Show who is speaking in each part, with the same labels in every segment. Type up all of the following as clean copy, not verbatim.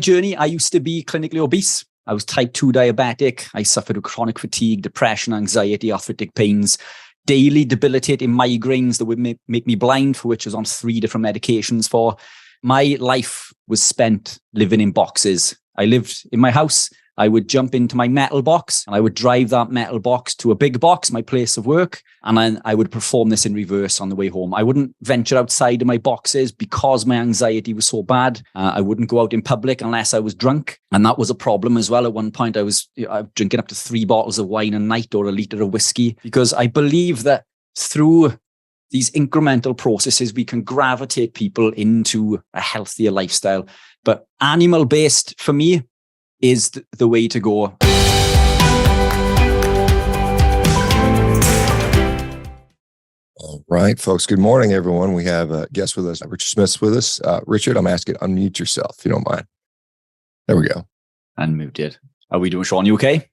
Speaker 1: my journey, I used to be clinically obese. I was type 2 diabetic. I suffered with chronic fatigue, depression, anxiety, arthritic pains, daily debilitating migraines that would make me blind, for which I was on 3 different medications for. My life was spent living in boxes. I lived in my house. I would jump into my metal box and I would drive that metal box to a big box, my place of work. And then I would perform this in reverse on the way home. I wouldn't venture outside of my boxes because my anxiety was so bad. I wouldn't go out in public unless I was drunk. And that was a problem as well. At one point, I was drinking up to 3 bottles of wine a night or a litre of whiskey, because I believe that through these incremental processes, we can gravitate people into a healthier lifestyle. But animal-based, for me, is the way to go.
Speaker 2: All right, folks. Good morning, everyone. We have a guest with us, Richard Smith's with us. Richard, I'm asking, unmute yourself, if you don't mind. There we go.
Speaker 1: Unmuted. How are we doing, Shawn? You okay?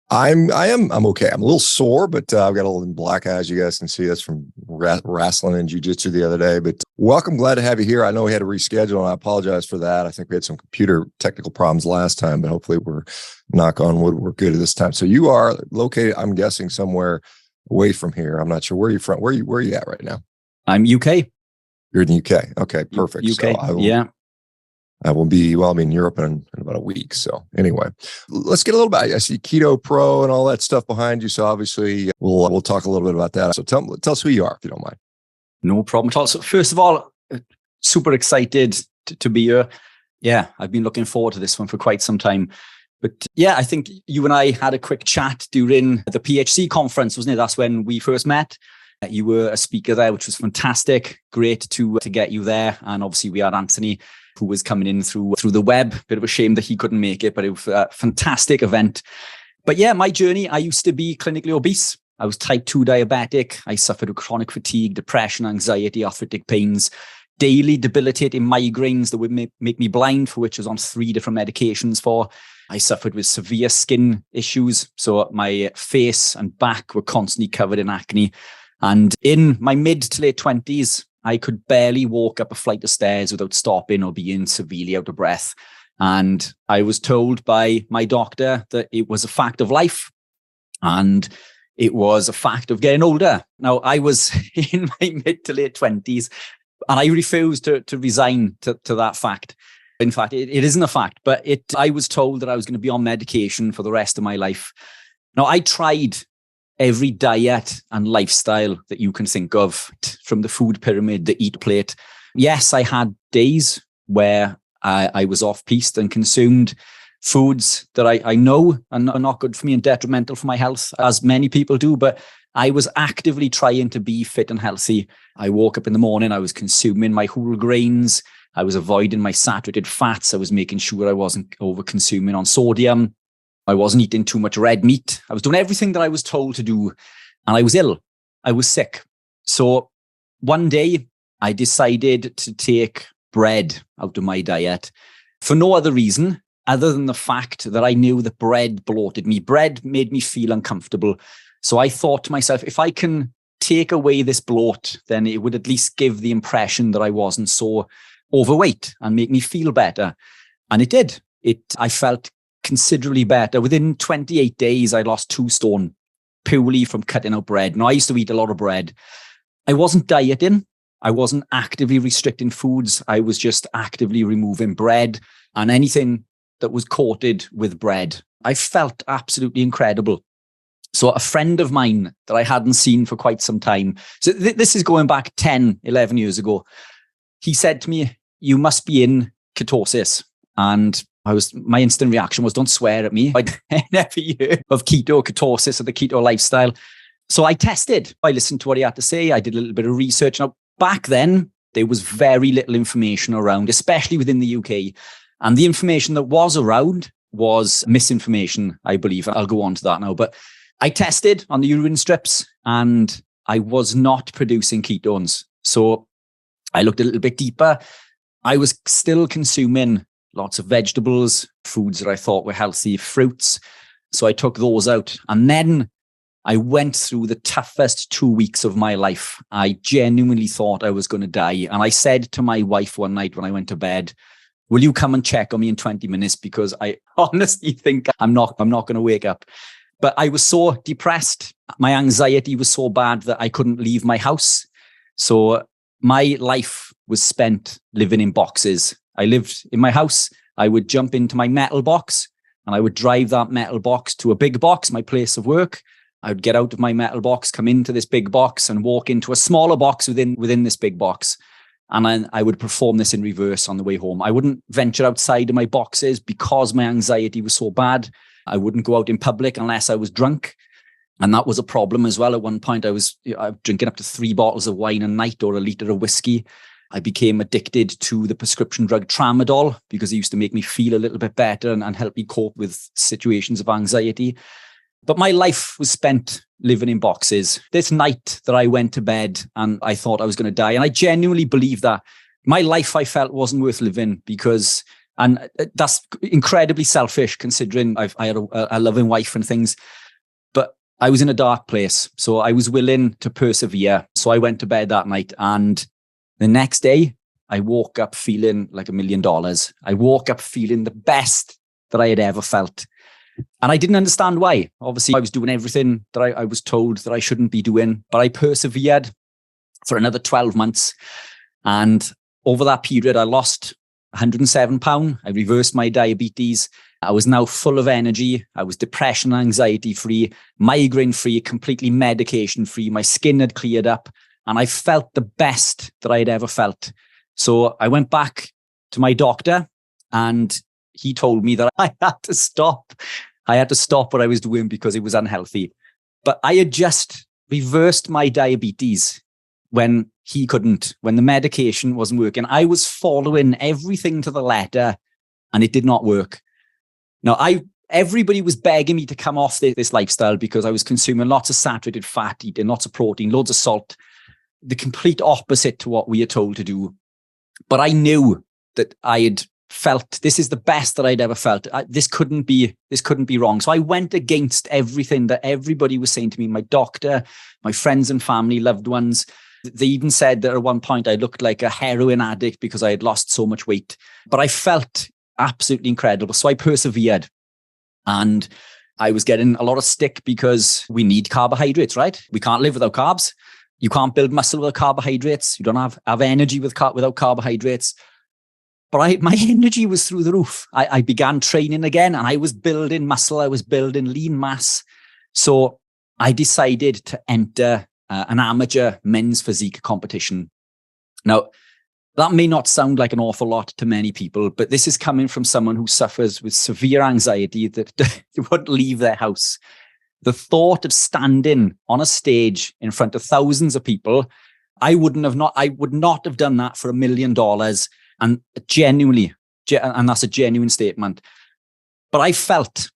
Speaker 2: I'm okay. I'm a little sore, but I've got a little black eyes. You guys can see that's from wrestling and jiu-jitsu the other day. But welcome. Glad to have you here. I know we had to reschedule, and I apologize for that. I think we had some computer technical problems last time, but hopefully we're, knock on wood, we're good at this time. So you are located, I'm guessing, somewhere away from here. I'm not sure. Where are you from? Where are you at right now?
Speaker 1: I'm UK.
Speaker 2: You're in the UK. Okay, perfect.
Speaker 1: UK.
Speaker 2: So
Speaker 1: yeah.
Speaker 2: I will be, I'll be in Europe in about a week. So anyway, let's get a little bit, I see Keto Pro and all that stuff behind you. So obviously we'll talk a little bit about that. So tell us who you are, if you don't mind.
Speaker 1: No problem at all. So first of all, super excited to be here. Yeah, I've been looking forward to this one for quite some time. But yeah, I think you and I had a quick chat during the PHC conference, wasn't it? That's when we first met. You were a speaker there, which was fantastic. Great to get you there. And obviously we had Anthony, who was coming in through the web. Bit of a shame that he couldn't make it, but it was a fantastic event. But yeah, my journey, I used to be clinically obese. I was type 2 diabetic. I suffered with chronic fatigue, depression, anxiety, arthritic pains, daily debilitating migraines that would make me blind, for which I was on 3 different medications for. I suffered with severe skin issues. So my face and back were constantly covered in acne. And in my mid to late 20s, I could barely walk up a flight of stairs without stopping or being severely out of breath. And I was told by my doctor that it was a fact of life and it was a fact of getting older. Now, I was in my mid to late 20s and I refused to resign to that fact. In fact, it isn't a fact, but I was told that I was going to be on medication for the rest of my life. Now, I tried every diet and lifestyle that you can think of, from the food pyramid, the eat plate. Yes, I had days where I was off-piste and consumed foods that I know are not good for me and detrimental for my health, as many people do, but I was actively trying to be fit and healthy. I woke up in the morning, I was consuming my whole grains, I was avoiding my saturated fats, I was making sure I wasn't over-consuming on sodium, I wasn't eating too much red meat. I was doing everything that I was told to do, and I was ill. I was sick. So one day I decided to take bread out of my diet for no other reason other than the fact that I knew that bread bloated me. Bread made me feel uncomfortable. So I thought to myself, if I can take away this bloat, then it would at least give the impression that I wasn't so overweight and make me feel better. And it did. I felt considerably better. Within 28 days, I lost 2 stone purely from cutting out bread. Now, I used to eat a lot of bread. I wasn't dieting. I wasn't actively restricting foods. I was just actively removing bread and anything that was coated with bread. I felt absolutely incredible. So a friend of mine that I hadn't seen for quite some time, so this is going back 10, 11 years ago, he said to me, "You must be in ketosis." And my instant reaction was, don't swear at me. I'd never heard of keto, ketosis, or the keto lifestyle. So I tested. I listened to what he had to say. I did a little bit of research. Now, back then, there was very little information around, especially within the UK. And the information that was around was misinformation, I believe. I'll go on to that now. But I tested on the urine strips and I was not producing ketones. So I looked a little bit deeper. I was still consuming lots of vegetables, foods that I thought were healthy, fruits. So I took those out. And then I went through the toughest 2 weeks of my life. I genuinely thought I was going to die. And I said to my wife one night when I went to bed, will you come and check on me in 20 minutes? Because I honestly think I'm not going to wake up. But I was so depressed. My anxiety was so bad that I couldn't leave my house. So my life was spent living in boxes. I lived in my house. I would jump into my metal box and I would drive that metal box to a big box, my place of work. I would get out of my metal box, come into this big box and walk into a smaller box within this big box. And then I would perform this in reverse on the way home. I wouldn't venture outside of my boxes because my anxiety was so bad. I wouldn't go out in public unless I was drunk. And that was a problem as well. At one point, I was drinking up to 3 bottles of wine a night or a litre of whiskey. I became addicted to the prescription drug tramadol because it used to make me feel a little bit better and help me cope with situations of anxiety. But my life was spent living in boxes. This night that I went to bed and I thought I was going to die, and I genuinely believed that my life, I felt, wasn't worth living because, and that's incredibly selfish considering I had a loving wife and things, but I was in a dark place. So I was willing to persevere. So I went to bed that night, and the next day I woke up feeling like $1 million. I woke up feeling the best that I had ever felt. And I didn't understand why. Obviously, I was doing everything that I was told that I shouldn't be doing, but I persevered for another 12 months. And over that period, I lost 107 pounds. I reversed my diabetes. I was now full of energy. I was depression, anxiety free, migraine free, completely medication free. My skin had cleared up and I felt the best that I had ever felt. So I went back to my doctor and he told me that I had to stop. I had to stop what I was doing because it was unhealthy. But I had just reversed my diabetes when he couldn't, when the medication wasn't working. I was following everything to the letter and it did not work. Now, everybody was begging me to come off this lifestyle because I was consuming lots of saturated fat, eating lots of protein, loads of salt, the complete opposite to what we are told to do. But I knew that I had felt this is the best that I'd ever felt. This couldn't be wrong. So I went against everything that everybody was saying to me, my doctor, my friends and family, loved ones. They even said that at one point I looked like a heroin addict because I had lost so much weight, but I felt absolutely incredible. So I persevered, and I was getting a lot of stick because we need carbohydrates, right? We can't live without carbs. You can't build muscle without carbohydrates. You don't have energy without carbohydrates. But my energy was through the roof. I began training again and I was building muscle. I was building lean mass. So I decided to enter an amateur men's physique competition. Now, that may not sound like an awful lot to many people, but this is coming from someone who suffers with severe anxiety that won't leave their house. The thought of standing on a stage in front of thousands of people, I would not have done that for $1 million. And genuinely, and that's a genuine statement. But I felt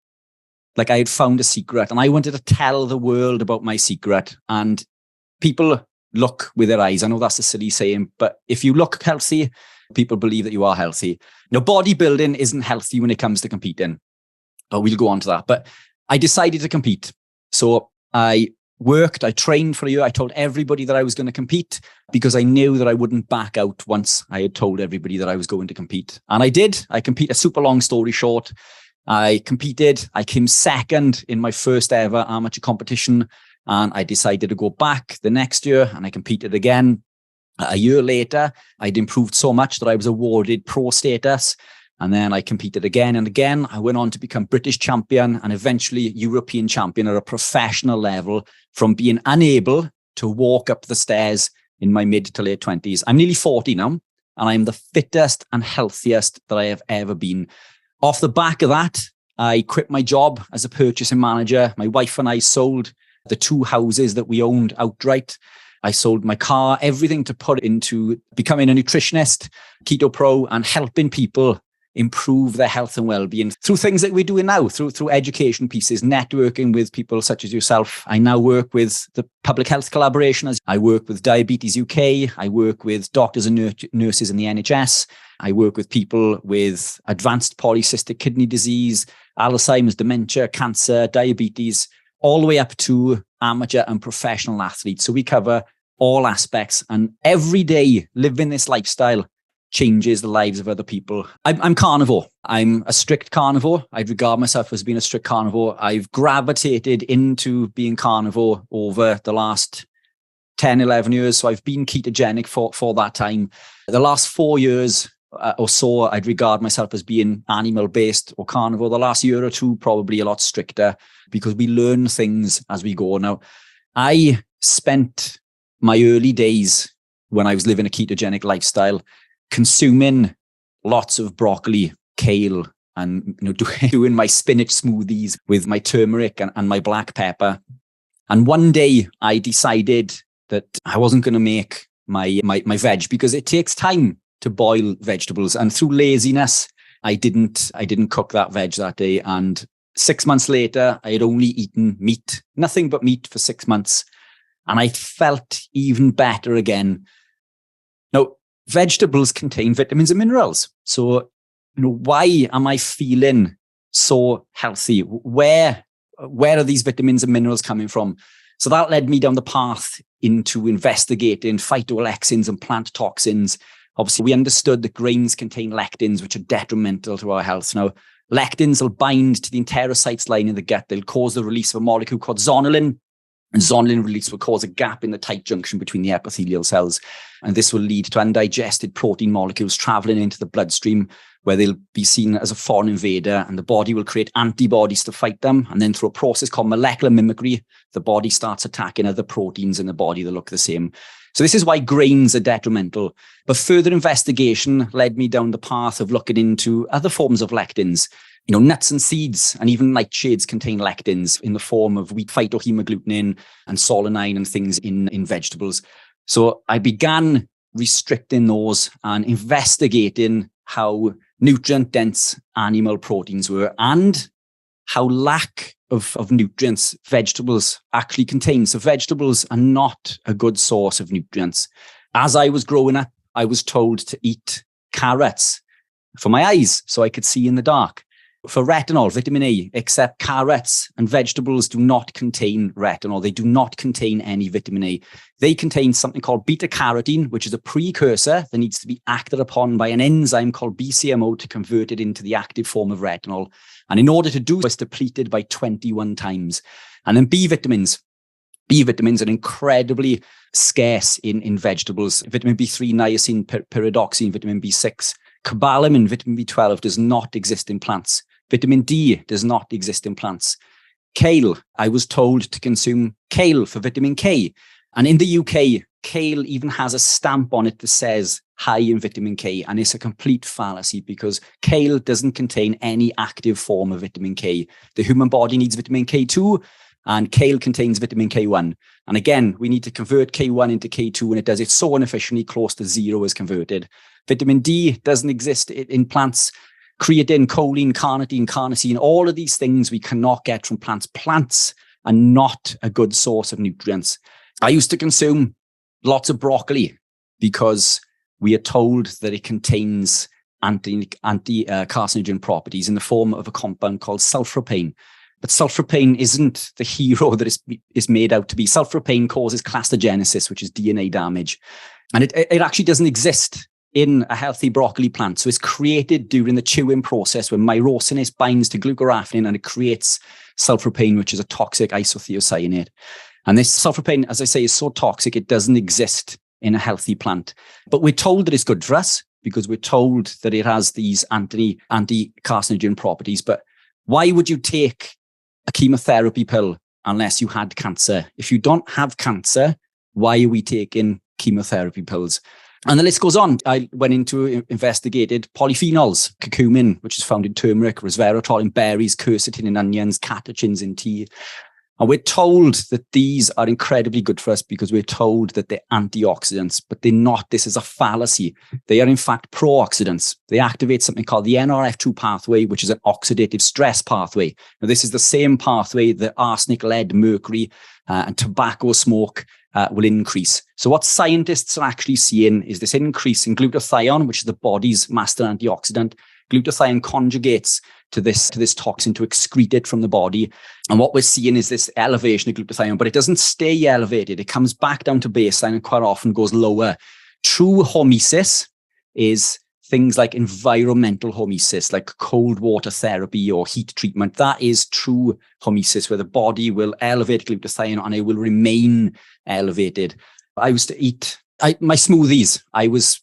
Speaker 1: like I had found a secret and I wanted to tell the world about my secret. And people look with their eyes. I know that's a silly saying, but if you look healthy, people believe that you are healthy. Now, bodybuilding isn't healthy when it comes to competing. But we'll go on to that. But I decided to compete. So I trained for a year. I told everybody that I was going to compete because I knew that I wouldn't back out once I had told everybody that I was going to compete. And I did. I compete. A super long story short, I competed. I came second in my first ever amateur competition. And I decided to go back the next year and I competed again. A year later, I'd improved so much that I was awarded pro status. And then I competed again and again. I went on to become British champion and eventually European champion at a professional level from being unable to walk up the stairs in my mid to late 20s. I'm nearly 40 now, and I'm the fittest and healthiest that I have ever been. Off the back of that, I quit my job as a purchasing manager. My wife and I sold the 2 houses that we owned outright. I sold my car, everything to put into becoming a nutritionist, keto pro, and helping people improve their health and well-being through things that we're doing now, through education pieces, networking with people such as yourself. I now work with the Public Health Collaboration. I work with Diabetes UK. I work with doctors and nurses in the NHS. I work with people with advanced polycystic kidney disease, Alzheimer's, dementia, cancer, diabetes, all the way up to amateur and professional athletes. So we cover all aspects, and every day living this lifestyle changes the lives of other people. I'm carnivore. I'm a strict carnivore. I'd regard myself as being a strict carnivore. I've gravitated into being carnivore over the last 10, 11 years. So I've been ketogenic for that time. The last 4 years or so, I'd regard myself as being animal-based or carnivore. The last year or two, probably a lot stricter, because we learn things as we go. Now, I spent my early days when I was living a ketogenic lifestyle consuming lots of broccoli, kale, and doing my spinach smoothies with my turmeric and my black pepper. And one day I decided that I wasn't going to make my veg, because it takes time to boil vegetables. And through laziness, I didn't cook that veg that day. And 6 months later, I had only eaten meat, nothing but meat for 6 months. And I felt even better again. Now, vegetables contain vitamins and minerals. So, why am I feeling so healthy? Where are these vitamins and minerals coming from? So that led me down the path into investigating phytoalexins and plant toxins. Obviously, we understood that grains contain lectins, which are detrimental to our health. Now, lectins will bind to the enterocytes lining the gut. They'll cause the release of a molecule called zonulin. And zonulin release will cause a gap in the tight junction between the epithelial cells. And this will lead to undigested protein molecules traveling into the bloodstream, where they'll be seen as a foreign invader, and the body will create antibodies to fight them. And then through a process called molecular mimicry, the body starts attacking other proteins in the body that look the same. So this is why grains are detrimental. But further investigation led me down the path of looking into other forms of lectins. Nuts and seeds and even nightshades contain lectins in the form of wheat phytohemagglutinin and solanine and things in vegetables. So I began restricting those and investigating how nutrient-dense animal proteins were and how lack of nutrients vegetables actually contain. So vegetables are not a good source of nutrients. As I was growing up, I was told to eat carrots for my eyes so I could see in the dark. For retinol, vitamin A, except carrots and vegetables do not contain retinol. They do not contain any vitamin A. They contain something called beta-carotene, which is a precursor that needs to be acted upon by an enzyme called BCMO to convert it into the active form of retinol. And in order to do so, it's depleted by 21 times. And then B vitamins. B vitamins are incredibly scarce in vegetables. Vitamin B3, niacin, pyridoxine, vitamin B6. Cobalamin, vitamin B12, does not exist in plants. Vitamin D does not exist in plants. Kale, I was told to consume kale for vitamin K. And in the UK, kale even has a stamp on it that says high in vitamin K. And it's a complete fallacy, because kale doesn't contain any active form of vitamin K. The human body needs vitamin K2, and kale contains vitamin K1. And again, we need to convert K1 into K2, and it does it so inefficiently, close to zero is converted. Vitamin D doesn't exist in plants. Creatine, choline, carnitine, carnosine, all of these things we cannot get from plants. Plants are not a good source of nutrients. I used to consume lots of broccoli because we are told that it contains anti-carcinogen properties in the form of a compound called sulforaphane. But sulforaphane isn't the hero that is made out to be. Sulforaphane causes clastogenesis, which is DNA damage. And it actually doesn't exist in a healthy broccoli plant. So it's created during the chewing process when myrosinase binds to glucoraphanin and it creates sulforaphane, which is a toxic isothiocyanate. And this sulforaphane, as I say, is so toxic, it doesn't exist in a healthy plant. But we're told that it's good for us because we're told that it has these anti-carcinogen properties. But why would you take a chemotherapy pill unless you had cancer? If you don't have cancer, why are we taking chemotherapy pills? And the list goes on. I went into investigated polyphenols, curcumin, which is found in turmeric, resveratrol in berries, quercetin in onions, catechins in tea. And we're told that these are incredibly good for us because we're told that they're antioxidants, but they're not. This is a fallacy. They are in fact pro-oxidants. They activate something called the NRF2 pathway, which is an oxidative stress pathway. Now, this is the same pathway that arsenic, lead, mercury, and tobacco smoke will increase. So what scientists are actually seeing is this increase in glutathione, which is the body's master antioxidant. Glutathione conjugates to this toxin to excrete it from the body. And what we're seeing is this elevation of glutathione, but it doesn't stay elevated. It comes back down to baseline and quite often goes lower. True hormesis is things like environmental hormesis, like cold water therapy or heat treatment. That is true hormesis, where the body will elevate glutathione and it will remain elevated. I used to eat my smoothies. I was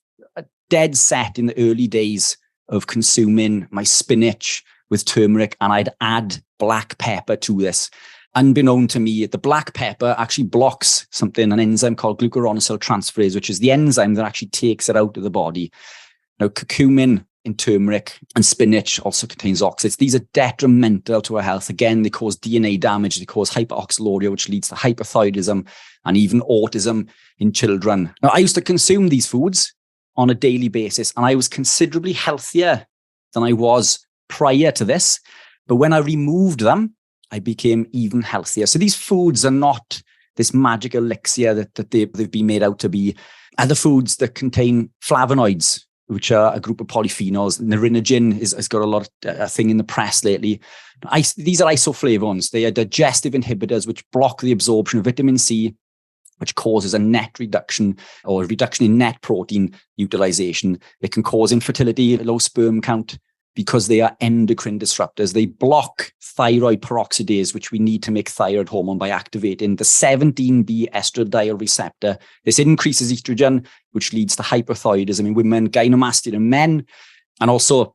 Speaker 1: dead set in the early days of consuming my spinach with turmeric, and I'd add black pepper to this. Unbeknown to me, the black pepper actually blocks an enzyme called glucuronosyl transferase, which is the enzyme that actually takes it out of the body. Now, curcumin in turmeric and spinach also contains oxalates. These are detrimental to our health. Again, they cause DNA damage. They cause hyperoxaluria, which leads to hypothyroidism and even autism in children. Now, I used to consume these foods on a daily basis, and I was considerably healthier than I was prior to this. But when I removed them, I became even healthier. So these foods are not this magic elixir that they've been made out to be. Other foods that contain flavonoids, which are a group of polyphenols. Narinogin has got a lot of a thing in the press lately. These are isoflavones. They are digestive inhibitors, which block the absorption of vitamin C, which causes a net reduction or a reduction in net protein utilization. It can cause infertility, low sperm count, because they are endocrine disruptors. They block thyroid peroxidase, which we need to make thyroid hormone by activating the 17B estradiol receptor. This increases estrogen, which leads to hypothyroidism in women, gynecomastia in men, and also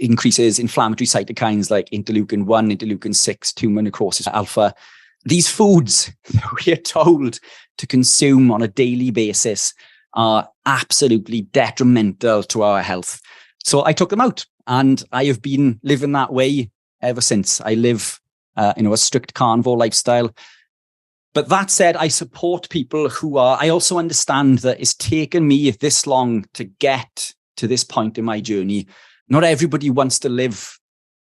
Speaker 1: increases inflammatory cytokines like interleukin 1, interleukin 6, tumor necrosis alpha. These foods that we are told to consume on a daily basis are absolutely detrimental to our health. So I took them out. And I have been living that way ever since. I live, a strict carnivore lifestyle. But that said, I support people I also understand that it's taken me this long to get to this point in my journey. Not everybody wants to live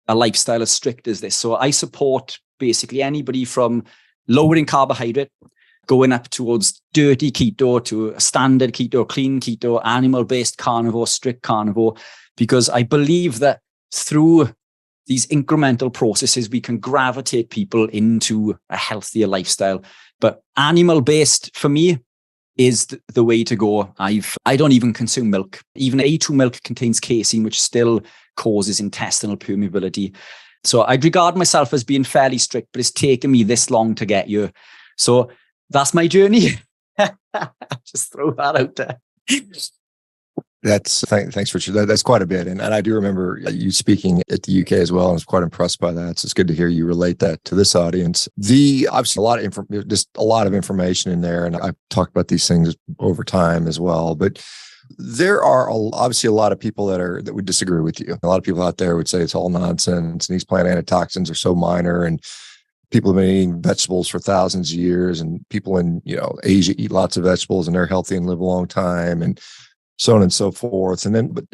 Speaker 1: a lifestyle as strict as this. So I support basically anybody from lowering carbohydrate, going up towards dirty keto to standard keto, clean keto, animal-based carnivore, strict carnivore, because I believe that through these incremental processes, we can gravitate people into a healthier lifestyle. But animal-based, for me, is the way to go. I don't even consume milk. Even A2 milk contains casein, which still causes intestinal permeability. So I'd regard myself as being fairly strict, but it's taken me this long to get here. So that's my journey. Just throw that out there.
Speaker 2: Thanks, Richard. That's quite a bit. And I do remember you speaking at the UK as well. And I was quite impressed by that. So it's good to hear you relate that to this audience. Obviously a lot of information in there. And I've talked about these things over time as well. But there are obviously a lot of people that would disagree with you. A lot of people out there would say it's all nonsense. And these plant antitoxins are so minor. And people have been eating vegetables for thousands of years. And people in Asia eat lots of vegetables and they're healthy and live a long time. And so on and so forth. But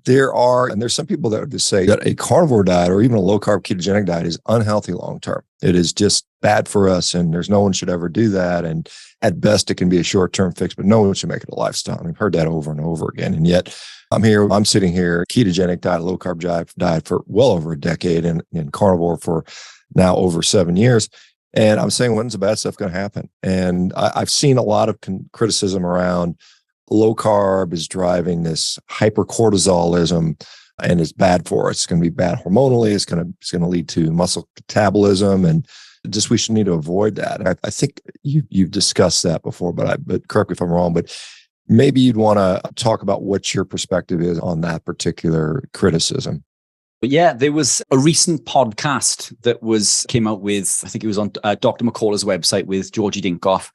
Speaker 2: there's some people that would just say that a carnivore diet or even a low carb ketogenic diet is unhealthy long-term. It is just bad for us. And no one should ever do that. And at best, it can be a short-term fix, but no one should make it a lifestyle. I've heard that over and over again. And yet I'm sitting here, ketogenic diet, low carb diet for well over a decade and carnivore for now over 7 years. And I'm saying, when's the bad stuff going to happen? And I've seen a lot of criticism around low carb is driving this hypercortisolism and it's bad for us. It's going to be bad hormonally. It's going to lead to muscle catabolism, and just we should need to avoid that. And I think you've discussed that before, but correct me if I'm wrong. But maybe you'd want to talk about what your perspective is on that particular criticism.
Speaker 1: But yeah, there was a recent podcast that came out with, I think it was on Dr. McCullough's website with Georgie Dinkoff.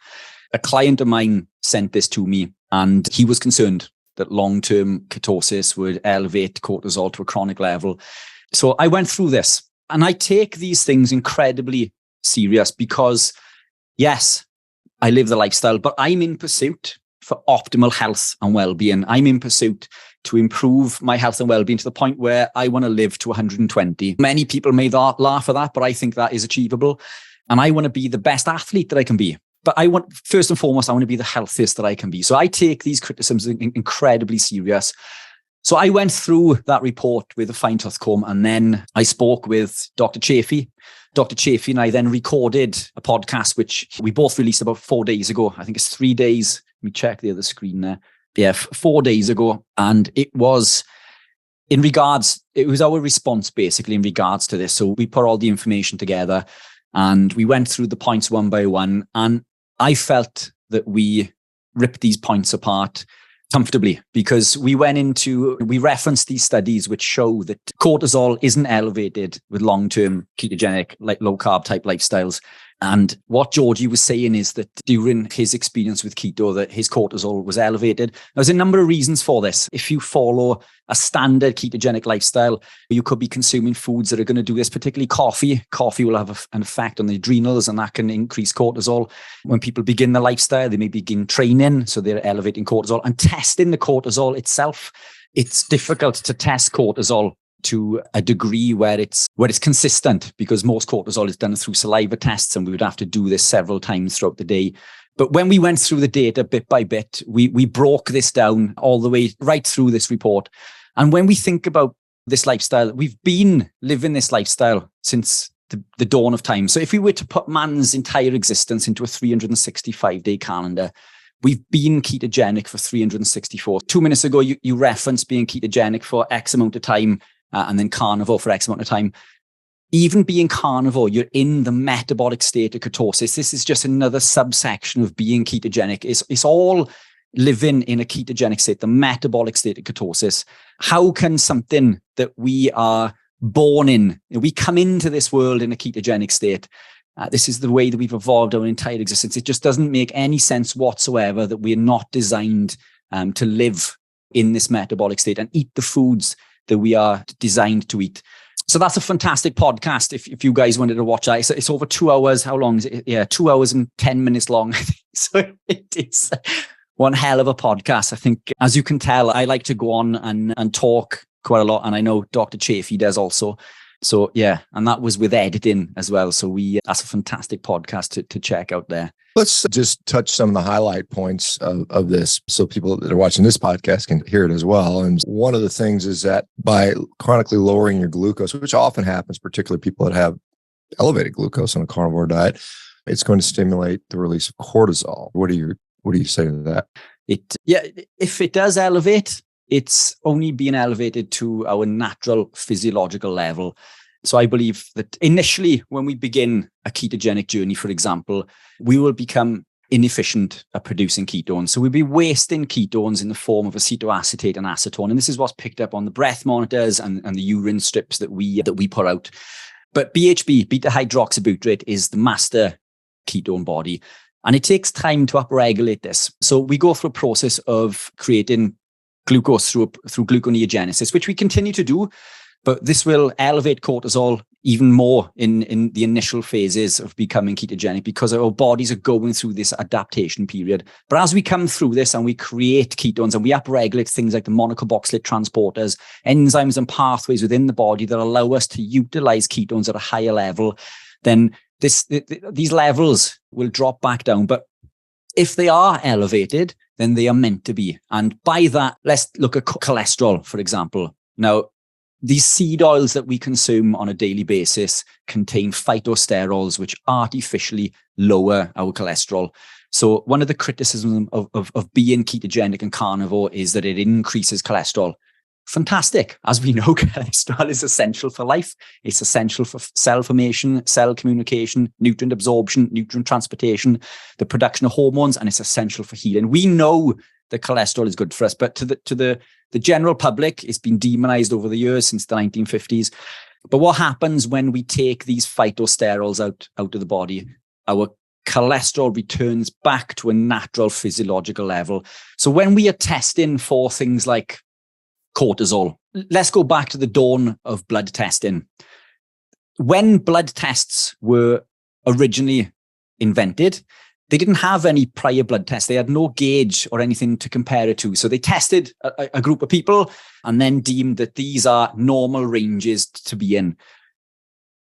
Speaker 1: A client of mine sent this to me, and he was concerned that long-term ketosis would elevate cortisol to a chronic level. So I went through this, and I take these things incredibly serious because, yes, I live the lifestyle, but I'm in pursuit for optimal health and well-being. I'm in pursuit to improve my health and well-being to the point where I want to live to 120. Many people may laugh at that, but I think that is achievable. And I want to be the best athlete that I can be. But first and foremost, I want to be the healthiest that I can be. So I take these criticisms incredibly serious. So I went through that report with a fine-tooth comb, and then I spoke with Dr. Chafee. Dr. Chafee and I then recorded a podcast, which we both released about 4 days ago. I think it's 3 days. Let me check the other screen there. 4 days ago. And it was our response basically in regards to this. So we put all the information together and we went through the points one by one. And I felt that we ripped these points apart comfortably, because we referenced these studies which show that cortisol isn't elevated with long-term ketogenic, like low carb type lifestyles. And what Georgie was saying is that during his experience with keto, that his cortisol was elevated. There's a number of reasons for this. If you follow a standard ketogenic lifestyle, you could be consuming foods that are going to do this, particularly coffee. Coffee will have an effect on the adrenals, and that can increase cortisol. When people begin the lifestyle, they may begin training, so they're elevating cortisol. And testing the cortisol itself, it's difficult to test cortisol to a degree where it's consistent, because most cortisol is done through saliva tests, and we would have to do this several times throughout the day. But when we went through the data bit by bit, we broke this down all the way right through this report. And when we think about this lifestyle, we've been living this lifestyle since the dawn of time. So if we were to put man's entire existence into a 365-day calendar, we've been ketogenic for 364. 2 minutes ago, you referenced being ketogenic for X amount of time, and then carnivore for X amount of time. Even being carnivore, you're in the metabolic state of ketosis. This is just another subsection of being ketogenic. It's all living in a ketogenic state, the metabolic state of ketosis. How can something that we are born in, we come into this world in a ketogenic state? This is the way that we've evolved our entire existence. It just doesn't make any sense whatsoever that we're not designed to live in this metabolic state and eat the foods that we are designed to eat. So that's a fantastic podcast. If you guys wanted to watch that, it's over 2 hours. How long is it? Yeah, 2 hours and 10 minutes long. So it's one hell of a podcast. I think, as you can tell, I like to go on and talk quite a lot. And I know Dr. Chafee does also. So yeah, and that was with editing as well. So that's a fantastic podcast to check out there.
Speaker 2: Let's just touch some of the highlight points of this so people that are watching this podcast can hear it as well. And one of the things is that by chronically lowering your glucose, which often happens, particularly people that have elevated glucose on a carnivore diet, it's going to stimulate the release of cortisol. What do you say to that?
Speaker 1: If it does elevate, it's only being elevated to our natural physiological level. So I believe that initially, when we begin a ketogenic journey, for example, we will become inefficient at producing ketones. So we'll be wasting ketones in the form of acetoacetate and acetone. And this is what's picked up on the breath monitors and the urine strips that we put out. But BHB, beta hydroxybutyrate, is the master ketone body. And it takes time to upregulate this. So we go through a process of creating glucose through gluconeogenesis, which we continue to do. But this will elevate cortisol even more in the initial phases of becoming ketogenic, because our bodies are going through this adaptation period. But as we come through this and we create ketones and we upregulate things like the monocarboxylate transporters, enzymes and pathways within the body that allow us to utilize ketones at a higher level, then these levels will drop back down. But if they are elevated, then they are meant to be. And by that, let's look at cholesterol, for example. Now, these seed oils that we consume on a daily basis contain phytosterols, which artificially lower our cholesterol. So one of the criticisms of being ketogenic and carnivore is that it increases cholesterol. Fantastic. As we know, cholesterol is essential for life. It's essential for cell formation, cell communication, nutrient absorption, nutrient transportation, the production of hormones, and it's essential for healing. We know that cholesterol is good for us, but to the general public, it's been demonized over the years since the 1950s. But what happens when we take these phytosterols out of the body? Our cholesterol returns back to a natural physiological level. So when we are testing for things like cortisol, let's go back to the dawn of blood testing. When blood tests were originally invented, they didn't have any prior blood tests. They had no gauge or anything to compare it to. So they tested a group of people and then deemed that these are normal ranges to be in.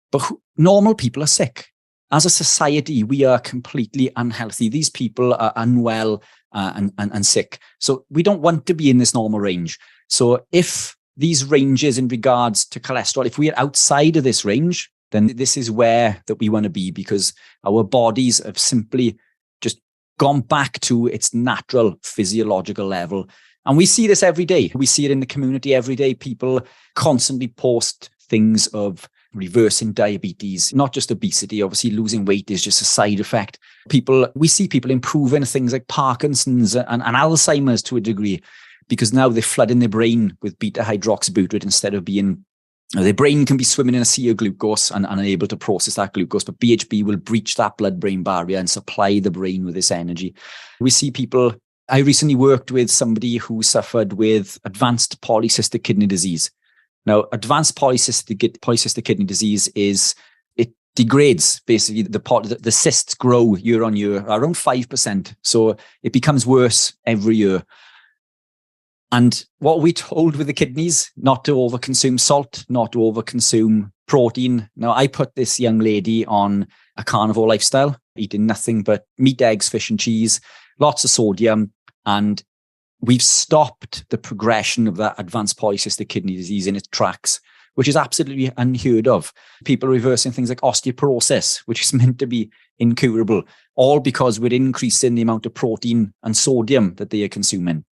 Speaker 1: But normal people are sick. As a society, we are completely unhealthy. These people are unwell and sick. So we don't want to be in this normal range. So if these ranges in regards to cholesterol, if we are outside of this range, then this is where that we want to be, because our bodies have simply just gone back to its natural physiological level. And we see this every day. We see it in the community every day. People constantly post things of reversing diabetes, not just obesity. Obviously, losing weight is just a side effect. We see people improving things like Parkinson's and Alzheimer's to a degree, because now they're flooding their brain with beta hydroxybutyrate instead of being, their brain can be swimming in a sea of glucose and unable to process that glucose, but BHB will breach that blood-brain barrier and supply the brain with this energy. We see people. I recently worked with somebody who suffered with advanced polycystic kidney disease. Now, advanced polycystic kidney disease it degrades basically the cysts grow year on year, around 5%. So it becomes worse every year. And what we told with the kidneys, not to overconsume salt, not to overconsume protein. Now, I put this young lady on a carnivore lifestyle, eating nothing but meat, eggs, fish, and cheese, lots of sodium. And we've stopped the progression of that advanced polycystic kidney disease in its tracks, which is absolutely unheard of. People reversing things like osteoporosis, which is meant to be incurable, all because we're increasing the amount of protein and sodium that they are consuming.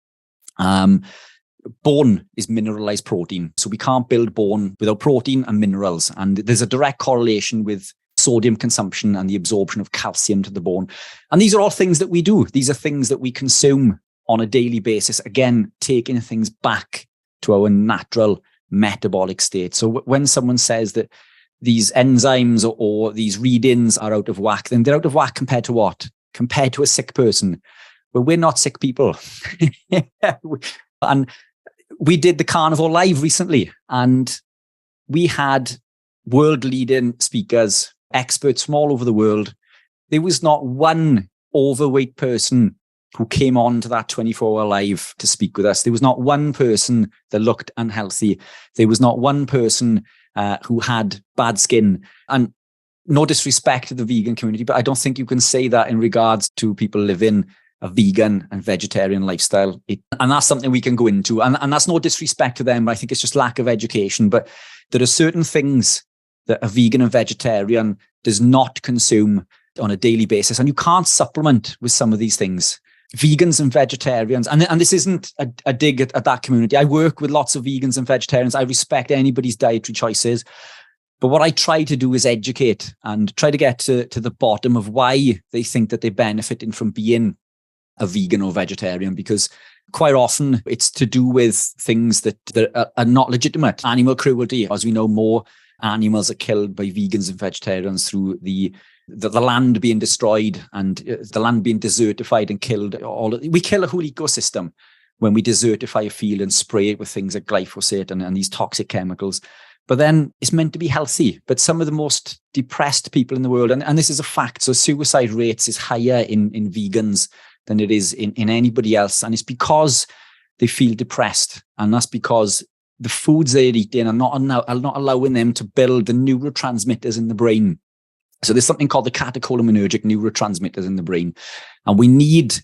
Speaker 1: Bone is mineralized protein. So we can't build bone without protein and minerals. And there's a direct correlation with sodium consumption and the absorption of calcium to the bone. And these are all things that we do. These are things that we consume on a daily basis. Again, taking things back to our natural metabolic state. So when someone says that these enzymes or these readings are out of whack, then they're out of whack compared to what? Compared to a sick person. But we're not sick people. And we did the Carnivore Live recently, and we had world-leading speakers, experts from all over the world. There was not one overweight person who came on to that 24-hour live to speak with us. There was not one person that looked unhealthy. There was not one person who had bad skin. And no disrespect to the vegan community, but I don't think you can say that in regards to people living a vegan and vegetarian lifestyle. And that's something we can go into. And that's no disrespect to them. I think it's just lack of education. But there are certain things that a vegan and vegetarian does not consume on a daily basis. And you can't supplement with some of these things. Vegans and vegetarians, and this isn't a dig at that community. I work with lots of vegans and vegetarians. I respect anybody's dietary choices. But what I try to do is educate and try to get to the bottom of why they think that they're benefiting from being a vegan or vegetarian, because quite often it's to do with things that are not legitimate. Animal cruelty, as we know, more animals are killed by vegans and vegetarians through the land being destroyed and the land being desertified and killed. We kill a whole ecosystem when we desertify a field and spray it with things like glyphosate and these toxic chemicals. But then it's meant to be healthy. But some of the most depressed people in the world, and this is a fact, so suicide rates is higher in vegans than it is in anybody else. And it's because they feel depressed. And that's because the foods they're eating are not allowing them to build the neurotransmitters in the brain. So there's something called the catecholaminergic neurotransmitters in the brain. And we need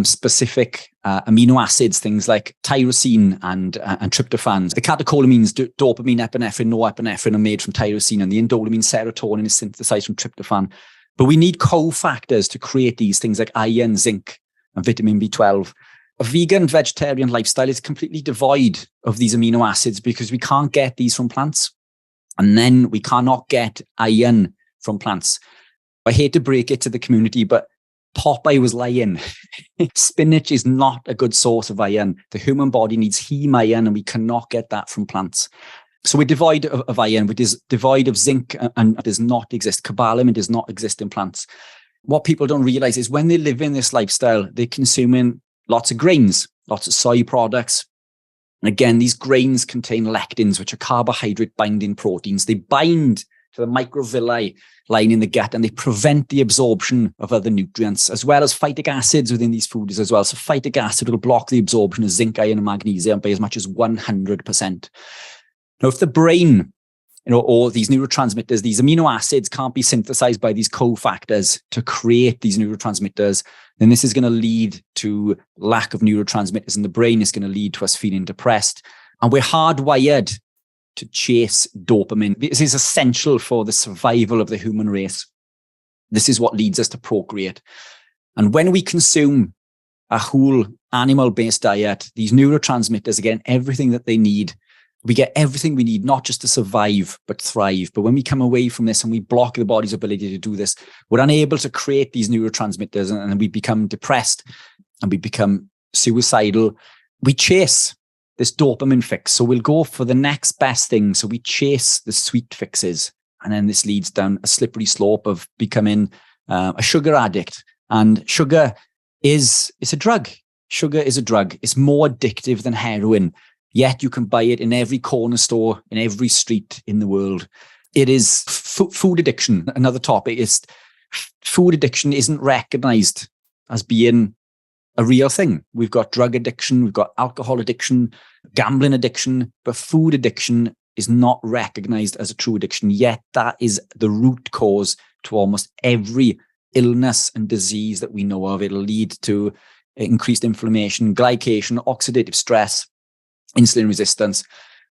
Speaker 1: specific amino acids, things like tyrosine and tryptophan. The catecholamines, dopamine, epinephrine, norepinephrine, are made from tyrosine, and the indoleamine serotonin is synthesized from tryptophan. But we need cofactors to create these things like iron, zinc, and vitamin B12. A vegan vegetarian lifestyle is completely devoid of these amino acids because we can't get these from plants. And then we cannot get iron from plants. I hate to break it to the community, but Popeye was lying. Spinach is not a good source of iron. The human body needs heme iron, and we cannot get that from plants. So we're devoid of iron, which is devoid of zinc, and does not exist. Cobalamin does not exist in plants. What people don't realize is when they live in this lifestyle, they're consuming lots of grains, lots of soy products. And again, these grains contain lectins, which are carbohydrate binding proteins. They bind to the microvilli lying in the gut, and they prevent the absorption of other nutrients, as well as phytic acids within these foods as well. So phytic acid will block the absorption of zinc, iron, and magnesium by as much as 100%. Now, if the brain, or these neurotransmitters, these amino acids can't be synthesized by these cofactors to create these neurotransmitters, then this is going to lead to lack of neurotransmitters in the brain. It's going to lead to us feeling depressed. And we're hardwired to chase dopamine. This is essential for the survival of the human race. This is what leads us to procreate. And when we consume a whole animal-based diet, these neurotransmitters are getting everything that they need. We get everything we need, not just to survive, but thrive. But when we come away from this and we block the body's ability to do this, we're unable to create these neurotransmitters, and we become depressed and we become suicidal. We chase this dopamine fix. So we'll go for the next best thing. So we chase the sweet fixes. And then this leads down a slippery slope of becoming a sugar addict. And sugar is a drug. Sugar is a drug. It's more addictive than heroin. Yet you can buy it in every corner store, in every street in the world. It is food addiction. Another topic is food addiction isn't recognized as being a real thing. We've got drug addiction, we've got alcohol addiction, gambling addiction, but food addiction is not recognized as a true addiction. Yet that is the root cause to almost every illness and disease that we know of. It'll lead to increased inflammation, glycation, oxidative stress, insulin resistance,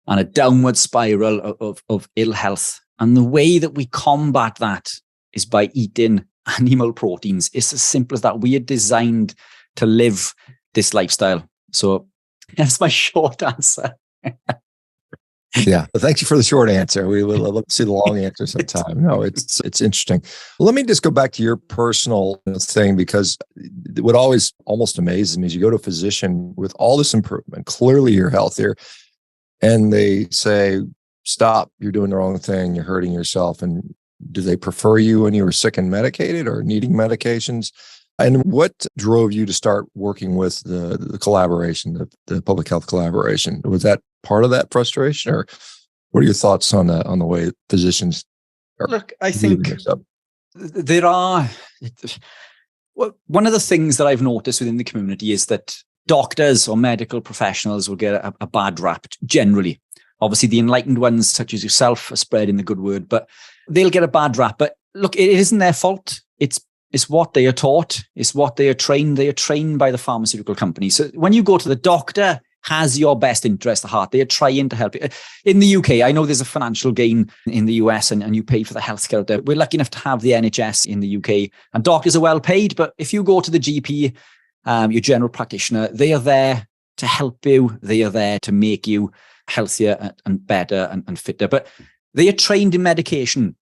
Speaker 1: and a downward spiral of ill health. And the way that we combat that is by eating animal proteins. It's as simple as that. We are designed to live this lifestyle. So that's my short answer.
Speaker 2: Yeah. Well, thank you for the short answer. We would love to see the long answer sometime. No, it's interesting. Let me just go back to your personal thing, because what always almost amazes me is you go to a physician with all this improvement, clearly you're healthier, and they say, stop, you're doing the wrong thing, you're hurting yourself. And do they prefer you when you were sick and medicated or needing medications? And what drove you to start working with the collaboration, the public health collaboration? Was that part of that frustration, or what are your thoughts on the way physicians are?
Speaker 1: Look, I think there are, one of the things that I've noticed within the community is that doctors or medical professionals will get a bad rap generally. Obviously, the enlightened ones, such as yourself, are spreading the good word, but they'll get a bad rap. But look, it isn't their fault. It's what they are taught. It's what they are trained. They are trained by the pharmaceutical company. So when you go to the doctor, has your best interest at heart. They are trying to help you. In the UK, I know there's a financial gain in the US and you pay for the healthcare out there. We're lucky enough to have the NHS in the UK, and doctors are well paid. But if you go to the GP, your general practitioner, they are there to help you. They are there to make you healthier and better and fitter. But they are trained in medication.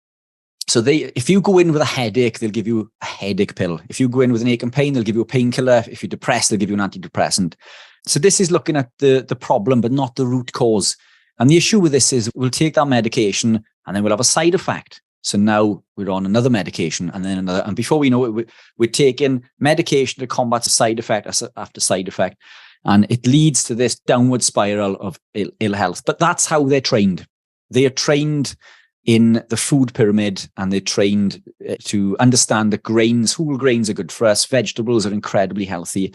Speaker 1: So if you go in with a headache, they'll give you a headache pill. If you go in with an ache and pain, they'll give you a painkiller. If you're depressed, they'll give you an antidepressant. So this is looking at the problem, but not the root cause. And the issue with this is we'll take that medication and then we'll have a side effect. So now we're on another medication and then another. And before we know it, we're taking medication to combat a side effect after side effect. And it leads to this downward spiral of ill health. But that's how they're trained. They are trained in the food pyramid, and they're trained to understand that grains, whole grains are good for us. Vegetables are incredibly healthy.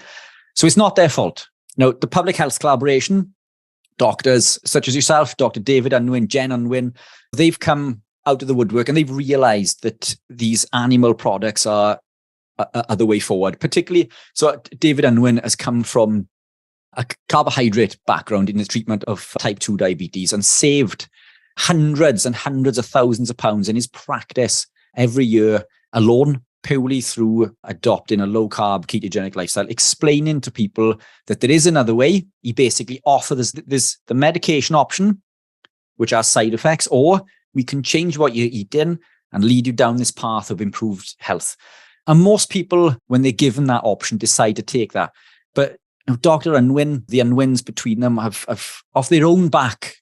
Speaker 1: So it's not their fault. Now, the public health collaboration, doctors such as yourself, Dr. David Unwin, Jen Unwin, they've come out of the woodwork and they've realized that these animal products are the way forward. Particularly, so David Unwin has come from a carbohydrate background in the treatment of type 2 diabetes and saved hundreds and hundreds of thousands of pounds in his practice every year alone, purely through adopting a low-carb ketogenic lifestyle, explaining to people that there is another way. He basically offers this the medication option, which has side effects, or we can change what you're eating and lead you down this path of improved health. And most people, when they're given that option, decide to take that. But Dr. Unwin, the Unwins between them have off their own back,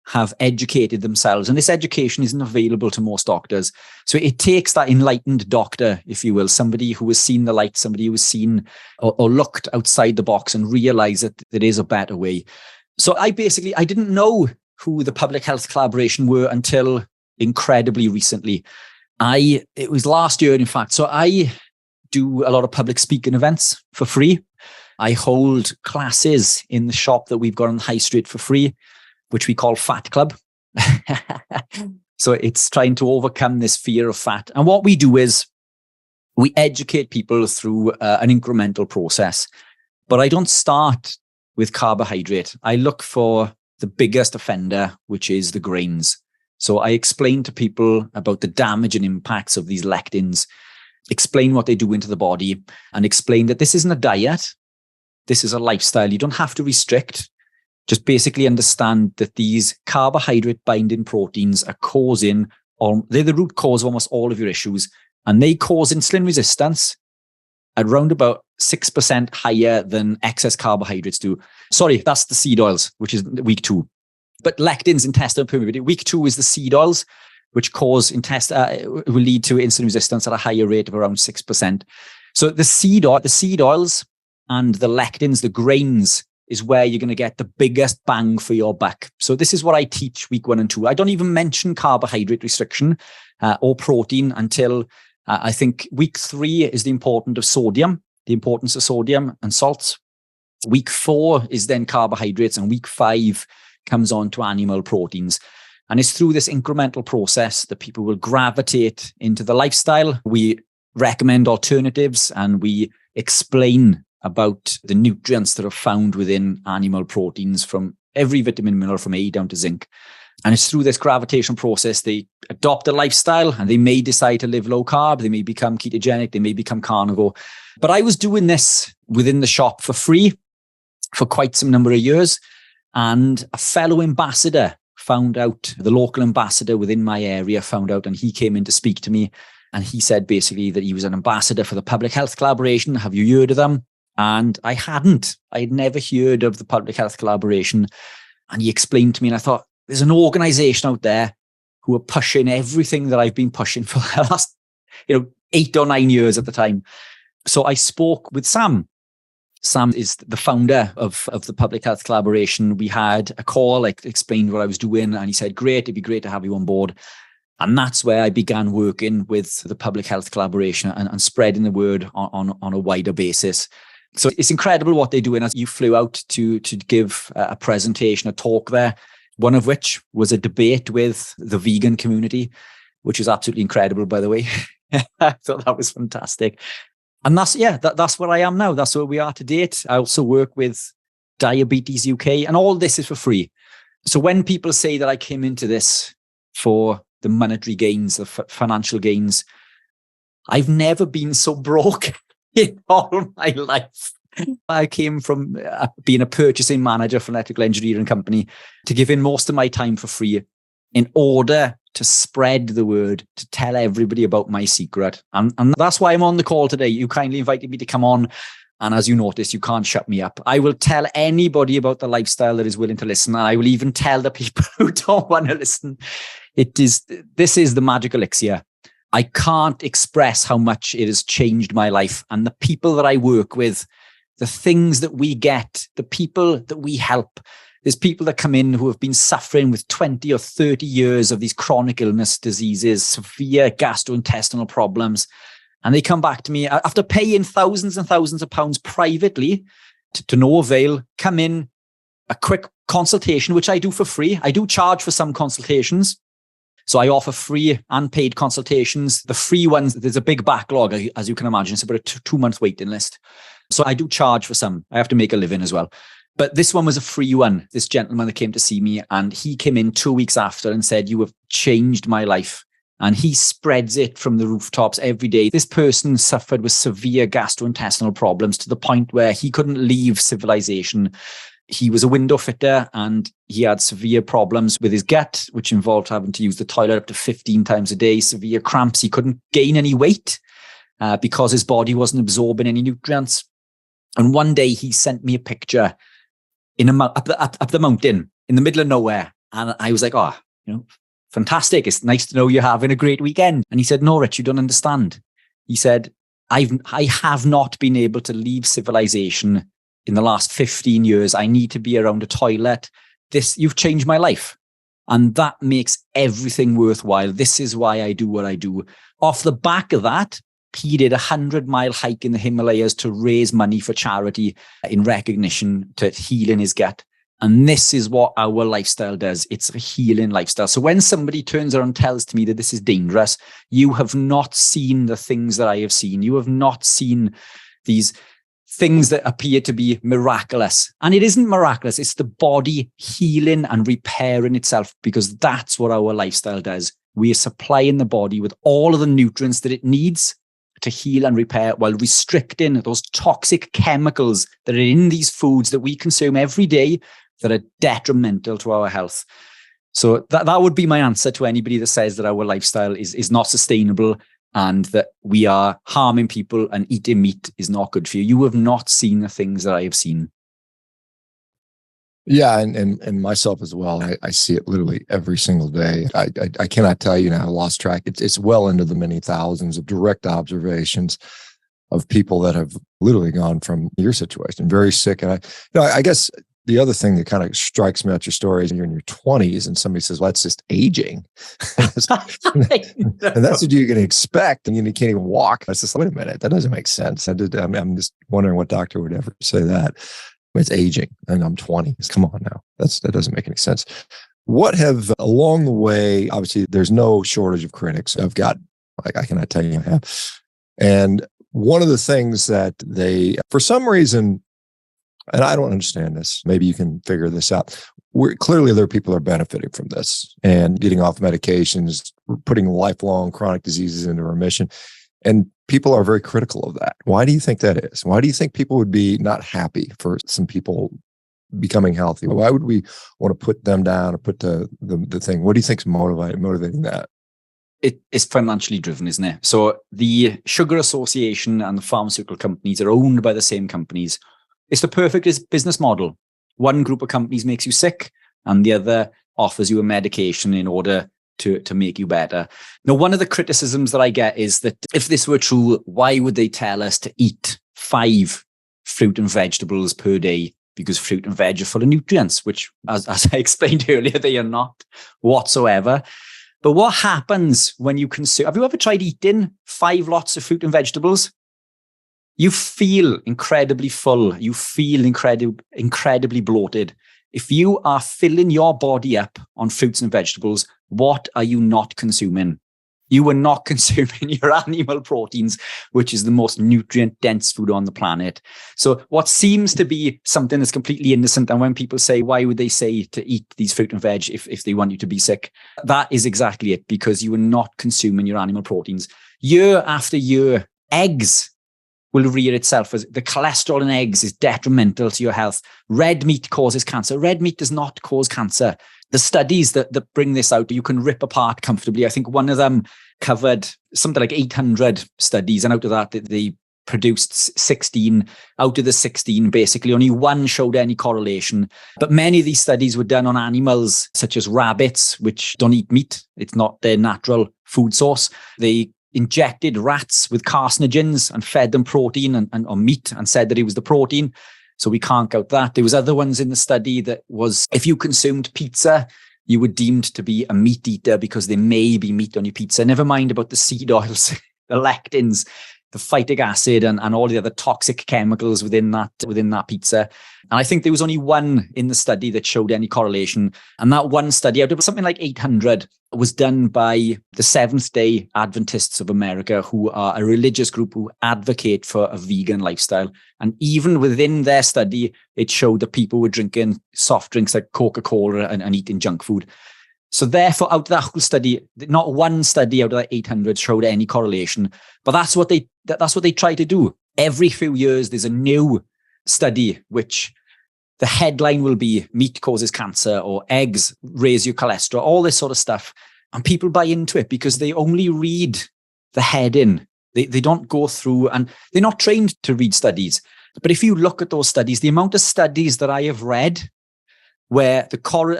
Speaker 1: have educated themselves. And this education isn't available to most doctors. So it takes that enlightened doctor, if you will, somebody who has seen the light, somebody who has seen or looked outside the box and realized that there is a better way. So I didn't know who the public health collaboration were until incredibly recently. It was last year, in fact. So I do a lot of public speaking events for free. I hold classes in the shop that we've got on the high street for free, which we call Fat Club. So it's trying to overcome this fear of fat. And what we do is we educate people through an incremental process. But I don't start with carbohydrate. I look for the biggest offender, which is the grains. So I explain to people about the damage and impacts of these lectins. explain what they do into the body, and explain that this isn't a diet. This is a lifestyle. You don't have to restrict. Just basically understand that these carbohydrate binding proteins are they're the root cause of almost all of your issues. And they cause insulin resistance at around about 6% higher than excess carbohydrates do. Sorry, that's the seed oils, which is week 2. But lectins, intestinal permeability. Week 2 is the seed oils, which will lead to insulin resistance at a higher rate of around 6%. So the seed oils and the lectins, the grains, is where you're going to get the biggest bang for your buck. So this is what I teach week 1 and 2. I don't even mention carbohydrate restriction or protein until I think week 3 is the importance of sodium and salts. Week 4 is then carbohydrates, and week 5 comes on to animal proteins. And it's through this incremental process that people will gravitate into the lifestyle. We recommend alternatives, and we explain about the nutrients that are found within animal proteins, from every vitamin and mineral from A down to zinc. And it's through this gravitational process they adopt a lifestyle, and they may decide to live low carb, they may become ketogenic, they may become carnivore. But I was doing this within the shop for free for quite some number of years. And a fellow ambassador found out, the local ambassador within my area found out, and he came in to speak to me. And he said basically that he was an ambassador for the Public Health Collaboration. Have you heard of them? And I hadn't. I had never heard of the Public Health Collaboration. And he explained to me, and I thought, there's an organization out there who are pushing everything that I've been pushing for the last 8 or 9 years at the time. So I spoke with Sam. Sam is the founder of the Public Health Collaboration. We had a call, I explained what I was doing, and he said, great, it'd be great to have you on board. And that's where I began working with the Public Health Collaboration and spreading the word on a wider basis. So it's incredible what they're doing. As you flew out to give a presentation, a talk there, one of which was a debate with the vegan community, which was absolutely incredible, by the way. I thought that was fantastic. And that's where I am now. That's where we are to date. I also work with Diabetes UK, and all this is for free. So when people say that I came into this for the monetary gains, the financial gains, I've never been so broke in all my life. I came from being a purchasing manager for an electrical engineering company to giving most of my time for free in order to spread the word, to tell everybody about my secret. And that's why I'm on the call today. You kindly invited me to come on. And as you noticed, you can't shut me up. I will tell anybody about the lifestyle that is willing to listen. And I will even tell the people who don't want to listen. This is the magic elixir. I can't express how much it has changed my life. And the people that I work with, the things that we get, the people that we help. There's people that come in who have been suffering with 20 or 30 years of these chronic illness diseases, severe gastrointestinal problems. And they come back to me after paying thousands and thousands of pounds privately to no avail, come in, a quick consultation, which I do for free. I do charge for some consultations. So I offer free and paid consultations. The free ones, there's a big backlog, as you can imagine. It's about a 2-month waiting list. So I do charge for some. I have to make a living as well. But this one was a free one. This gentleman that came to see me, and he came in 2 weeks after and said, you have changed my life. And he spreads it from the rooftops every day. This person suffered with severe gastrointestinal problems to the point where he couldn't leave civilization. He was a window fitter, and he had severe problems with his gut, which involved having to use the toilet up to 15 times a day, severe cramps. He couldn't gain any weight because his body wasn't absorbing any nutrients. And one day he sent me a picture up the mountain in the middle of nowhere. And I was like, fantastic. It's nice to know you're having a great weekend. And he said, no, Rich, you don't understand. He said, I have not been able to leave civilization in the last 15 years. I need to be around a toilet. You've changed my life. And that makes everything worthwhile. This is why I do what I do. Off the back of that, he did 100-mile hike in the Himalayas to raise money for charity in recognition to healing his gut. And this is what our lifestyle does. It's a healing lifestyle. So when somebody turns around and tells to me that this is dangerous, you have not seen the things that I have seen. You have not seen these things that appear to be miraculous. And it isn't miraculous. It's the body healing and repairing itself, because that's what our lifestyle does. We are supplying the body with all of the nutrients that it needs. to heal and repair while restricting those toxic chemicals that are in these foods that we consume every day that are detrimental to our health. So that would be my answer to anybody that says that our lifestyle is not sustainable and that we are harming people and eating meat is not good for you. You have not seen the things that I have seen.
Speaker 2: Yeah, and myself as well. I see it literally every single day. I cannot tell you now. I lost track. It's well into the many thousands of direct observations of people that have literally gone from your situation, very sick. And I guess the other thing that kind of strikes me at your story is you're in your 20s and somebody says, well, that's just aging. And that's what you're going to expect. And you can't even walk. It's just, wait a minute, that doesn't make sense. I'm just wondering what doctor would ever say that. It's aging and I'm 20. Come on now. That doesn't make any sense. What have along the way, obviously there's no shortage of critics. I've got, like, I cannot tell you I have. And one of the things that they, for some reason, and I don't understand this, maybe you can figure this out. Clearly there are people that are benefiting from this and getting off medications, putting lifelong chronic diseases into remission. And people are very critical of that. Why do you think that is? Why do you think people would be not happy for some people becoming healthy? Why would we want to put them down or put the thing? What do you think is motivating that?
Speaker 1: It is financially driven, isn't it? So the Sugar Association and the pharmaceutical companies are owned by the same companies. It's the perfect business model. One group of companies makes you sick and the other offers you a medication in order to make you better. Now, one of the criticisms that I get is that if this were true, why would they tell us to eat 5 fruit and vegetables per day? Because fruit and veg are full of nutrients, which, as I explained earlier, they are not whatsoever. But what happens when you consume? Have you ever tried eating 5 lots of fruit and vegetables? You feel incredibly full. You feel incredibly bloated. If you are filling your body up on fruits and vegetables, what are you not consuming? You are not consuming your animal proteins, which is the most nutrient-dense food on the planet. So what seems to be something that's completely innocent, and when people say, why would they say to eat these fruit and veg if they want you to be sick? That is exactly it, because you are not consuming your animal proteins. Year after year, eggs will rear itself as the cholesterol in eggs is detrimental to your health. Red meat causes cancer. Red meat does not cause cancer. The studies that bring this out, you can rip apart comfortably. I think one of them covered something like 800 studies, and out of that, they produced 16. Out of the 16, basically, only one showed any correlation. But many of these studies were done on animals, such as rabbits, which don't eat meat. It's not their natural food source. They injected rats with carcinogens and fed them protein or meat and said that it was the protein. So we can't count that. There was other ones in the study that was, if you consumed pizza, you were deemed to be a meat eater because there may be meat on your pizza. Never mind about the seed oils, the lectins, the phytic acid, and all the other toxic chemicals within that pizza. And I think there was only one in the study that showed any correlation. And that one study, out of something like 800, was done by the Seventh-day Adventists of America, who are a religious group who advocate for a vegan lifestyle. And even within their study, it showed that people were drinking soft drinks like Coca-Cola and eating junk food. So therefore, out of that whole study, not one study out of that 800 showed any correlation. But that's what they try to do. Every few years, there's a new study which the headline will be meat causes cancer or eggs raise your cholesterol, all this sort of stuff. And people buy into it because they only read the heading. They don't go through, and they're not trained to read studies. But if you look at those studies, the amount of studies that I have read where the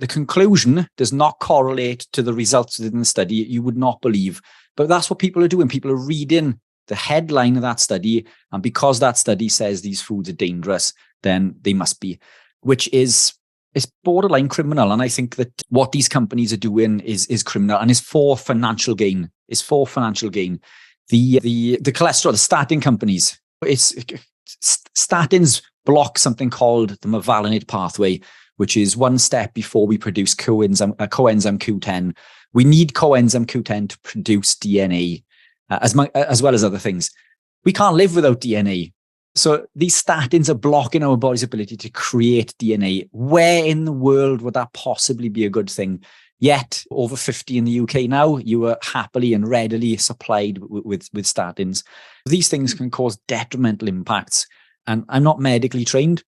Speaker 1: conclusion does not correlate to the results within the study, you would not believe. But that's what people are doing. People are reading the headline of that study, and because that study says these foods are dangerous, then they must be, which is borderline criminal. And I think that what these companies are doing is criminal and is for financial gain. The cholesterol, the statin companies, statins block something called the mevalonate pathway, which is one step before we produce coenzyme Q10. We need coenzyme Q10 to produce DNA, as well as other things. We can't live without DNA. So these statins are blocking our body's ability to create DNA. Where in the world would that possibly be a good thing? Yet over 50 in the UK now, you are happily and readily supplied with statins. These things can cause detrimental impacts. And I'm not medically trained,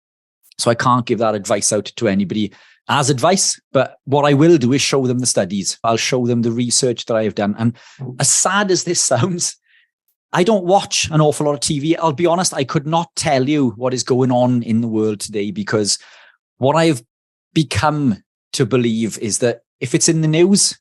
Speaker 1: so I can't give that advice out to anybody as advice. But what I will do is show them the studies. I'll show them the research that I have done. And as sad as this sounds, I don't watch an awful lot of TV. I'll be honest, I could not tell you what is going on in the world today, because what I've become to believe is that if it's in the news,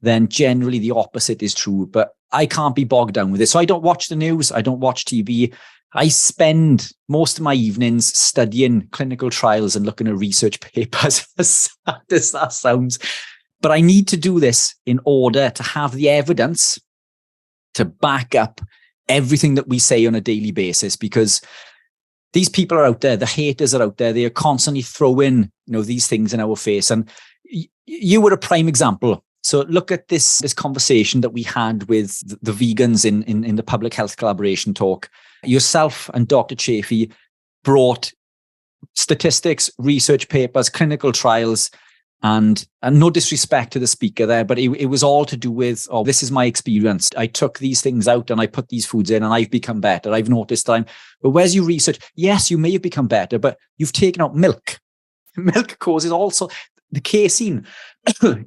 Speaker 1: then generally the opposite is true. But I can't be bogged down with it. So I don't watch the news. I don't watch TV. I spend most of my evenings studying clinical trials and looking at research papers, as sad as that sounds. But I need to do this in order to have the evidence to back up everything that we say on a daily basis, because these people are out there, the haters are out there, they are constantly throwing, these things in our face. And you were a prime example. So look at this conversation that we had with the vegans in the public health collaboration talk. Yourself and Dr. Chafee brought statistics, research papers, clinical trials, and no disrespect to the speaker there, but it was all to do with, this is my experience. I took these things out and I put these foods in and I've become better. I've noticed time. But where's your research? Yes, you may have become better, but you've taken out milk. Milk causes also, the casein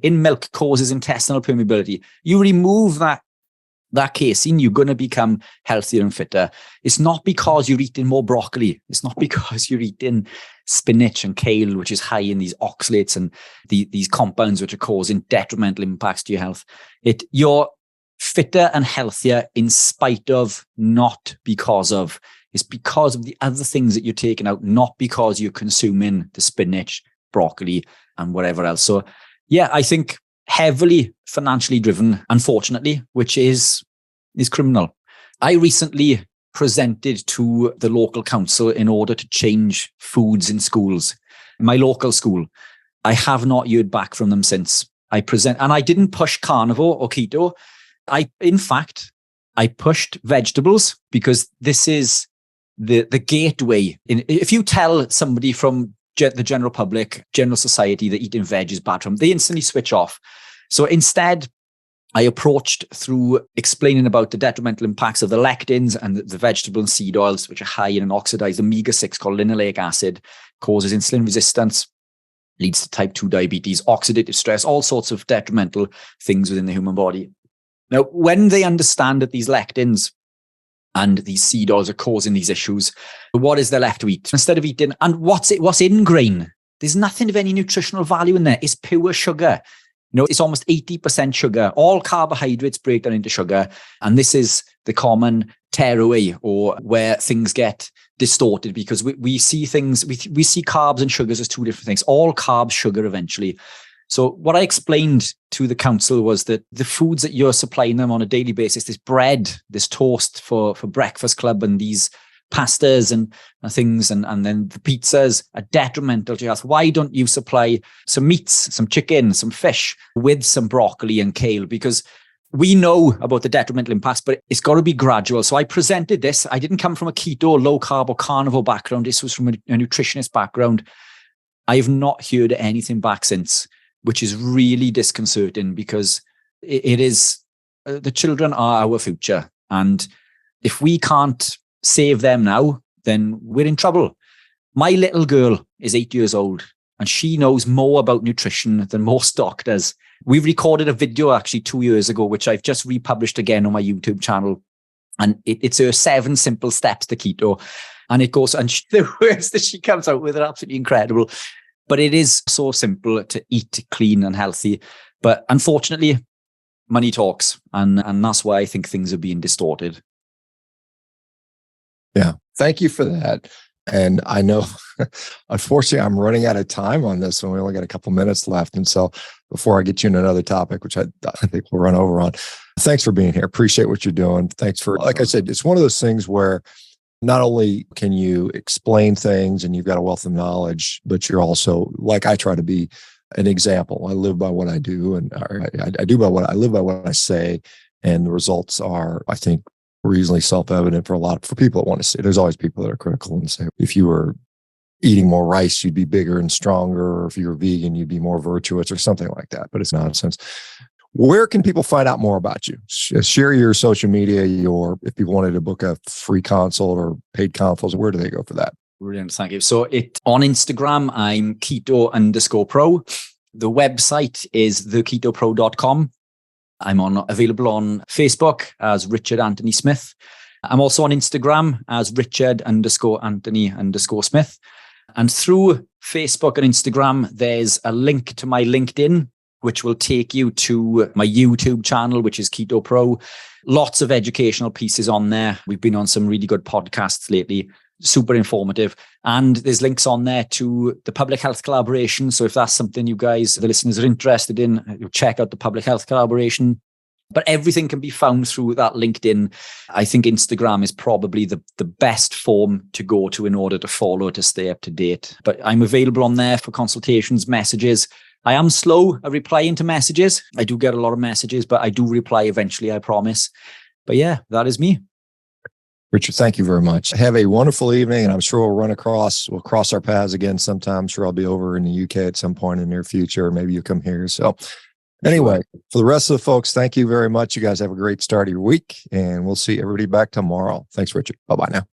Speaker 1: in milk causes intestinal permeability. You remove that casein, you're going to become healthier and fitter. It's not because you're eating more broccoli. It's not because you're eating spinach and kale, which is high in these oxalates and these compounds which are causing detrimental impacts to your health. You're fitter and healthier in spite of, not because of. It's because of the other things that you're taking out, not because you're consuming the spinach, broccoli, and whatever else. So yeah, I think heavily financially driven, unfortunately, which is criminal. I recently presented to the local council in order to change foods in schools. My local school, I have not heard back from them since. And I didn't push carnivore or keto. In fact, I pushed vegetables, because this is the gateway. If you tell somebody from the general public, general society, that eating veg is bad for them, they instantly switch off. So instead, I approached through explaining about the detrimental impacts of the lectins and the vegetable and seed oils, which are high in an oxidized omega-6 called linoleic acid, causes insulin resistance, leads to type 2 diabetes, oxidative stress, all sorts of detrimental things within the human body. Now, when they understand that these lectins and these seed oils are causing these issues, what is there left to eat? Instead of eating, and what's in grain? There's nothing of any nutritional value in there. It's pure sugar. It's almost 80% sugar. All carbohydrates break down into sugar. And this is the common tearaway, or where things get distorted, because we see things, we see carbs and sugars as two different things. All carbs, sugar eventually. So what I explained to the council was that the foods that you're supplying them on a daily basis, this bread, this toast for breakfast club, and these pastas and things, and then the pizzas are detrimental to your health. Why don't you supply some meats, some chicken, some fish with some broccoli and kale? Because we know about the detrimental impacts, but it's got to be gradual. So I presented this. I didn't come from a keto, low carb, or carnivore background. This was from a nutritionist background. I have not heard anything back since, which is really disconcerting, because it is, the children are our future. And if we can't save them now, then we're in trouble. My little girl is 8 years old, and she knows more about nutrition than most doctors. We've recorded a video actually 2 years ago, which I've just republished again on my YouTube channel. And it's her 7 simple steps to keto. And it goes, and the words that she comes out with are absolutely incredible. But it is so simple to eat clean and healthy. But unfortunately, money talks. And that's why I think things are being distorted.
Speaker 2: Yeah. Thank you for that. And I know, unfortunately, I'm running out of time on this one. We only got a couple minutes left. And so before I get you into another topic, which I think we'll run over on, thanks for being here. Appreciate what you're doing. Thanks for, like I said, it's one of those things where not only can you explain things and you've got a wealth of knowledge, but you're also, like I try to be, an example. I live by what I do, and I live by what I say. And the results are, I think, reasonably self-evident for people that want to see. There's always people that are critical and say, if you were eating more rice, you'd be bigger and stronger. Or if you're vegan, you'd be more virtuous or something like that. But it's nonsense. Where can people find out more about you? Share your social media, if people wanted to book a free consult or paid consults, where do they go for that?
Speaker 1: Brilliant. Thank you. So on Instagram, I'm keto_pro. The website is theketopro.com. I'm available on Facebook as Richard Anthony Smith. I'm also on Instagram as Richard_Anthony_Smith. And through Facebook and Instagram, there's a link to my LinkedIn, which will take you to my YouTube channel, which is Keto Pro. Lots of educational pieces on there. We've been on some really good podcasts lately, super informative. And there's links on there to the public health collaboration. So if that's something you guys, the listeners, are interested in, check out the public health collaboration. But everything can be found through that LinkedIn. I think Instagram is probably the best form to go to in order to follow, to stay up to date. But I'm available on there for consultations, messages. I am slow at replying to messages. I do get a lot of messages, but I do reply eventually, I promise. But yeah, that is me.
Speaker 2: Richard, thank you very much. Have a wonderful evening, and I'm sure we'll cross our paths again sometime. I'm sure I'll be over in the UK at some point in the near future. Maybe you come here. So anyway, for the rest of the folks, thank you very much. You guys have a great start of your week, and we'll see everybody back tomorrow. Thanks, Richard. Bye-bye now.